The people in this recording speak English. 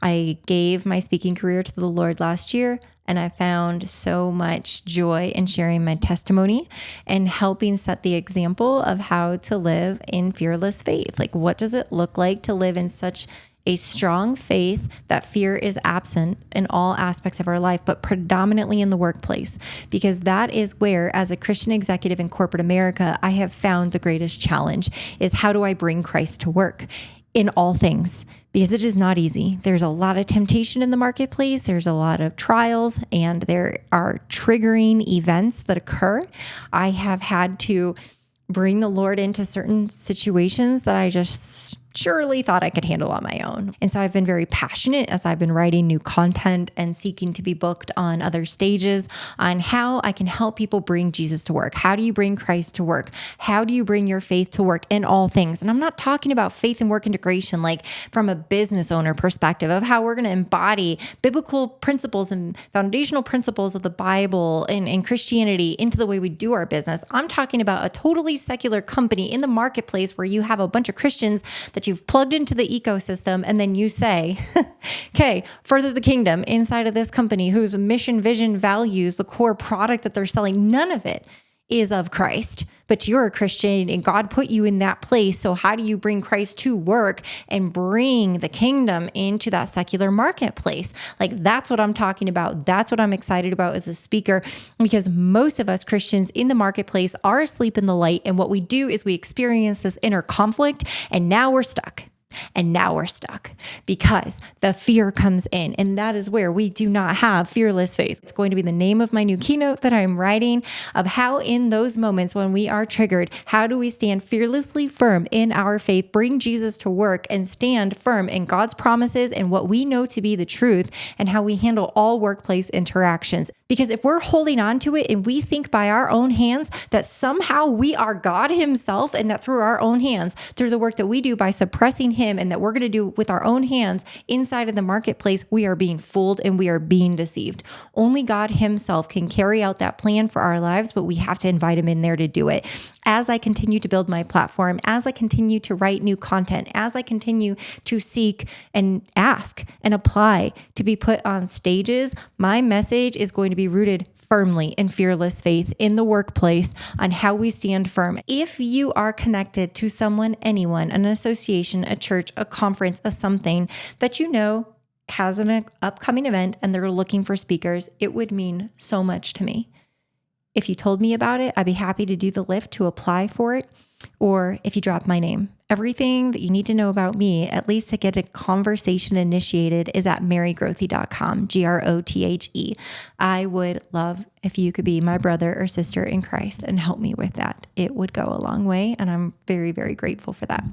I gave my speaking career to the Lord last year, and I found so much joy in sharing my testimony and helping set the example of how to live in fearless faith. Like, what does it look like to live in such a strong faith that fear is absent in all aspects of our life, but predominantly in the workplace? Because that is where, as a Christian executive in corporate America, I have found the greatest challenge is, how do I bring Christ to work in all things? Because it is not easy. There's a lot of temptation in the marketplace. There's a lot of trials, and there are triggering events that occur. I have had to bring the Lord into certain situations that I just surely thought I could handle on my own. And so I've been very passionate as I've been writing new content and seeking to be booked on other stages on how I can help people bring Jesus to work. How do you bring Christ to work? How do you bring your faith to work in all things? And I'm not talking about faith and work integration like from a business owner perspective of how we're going to embody biblical principles and foundational principles of the Bible and Christianity into the way we do our business. I'm talking about a totally secular company in the marketplace where you have a bunch of Christians that you've plugged into the ecosystem, and then you say, okay, further the kingdom inside of this company whose mission, vision, values, the core product that they're selling, none of it is of Christ, but you're a Christian and God put you in that place. So how do you bring Christ to work and bring the kingdom into that secular marketplace? Like, that's what I'm talking about. That's what I'm excited about as a speaker, because most of us Christians in the marketplace are asleep in the light. And what we do is we experience this inner conflict, and now we're stuck. And now we're stuck because the fear comes in. And that is where we do not have fearless faith. It's going to be the name of my new keynote that I'm writing, of how in those moments when we are triggered, how do we stand fearlessly firm in our faith, bring Jesus to work, and stand firm in God's promises and what we know to be the truth, and how we handle all workplace interactions. Because if we're holding on to it and we think by our own hands that somehow we are God himself, and that through our own hands, through the work that we do by suppressing him, and that we're going to do with our own hands inside of the marketplace, we are being fooled and we are being deceived. Only God himself can carry out that plan for our lives, but we have to invite him in there to do it. As I continue to build my platform, as I continue to write new content, as I continue to seek and ask and apply to be put on stages, my message is going to be rooted firmly in fearless faith in the workplace on how we stand firm. If you are connected to someone, anyone, an association, a church, a conference, a something that you know has an upcoming event and they're looking for speakers, it would mean so much to me. If you told me about it, I'd be happy to do the lift to apply for it. Or if you drop my name. Everything that you need to know about me, at least to get a conversation initiated, is at marygrothe.com, Grothe. I would love if you could be my brother or sister in Christ and help me with that. It would go a long way, and I'm very, very grateful for that.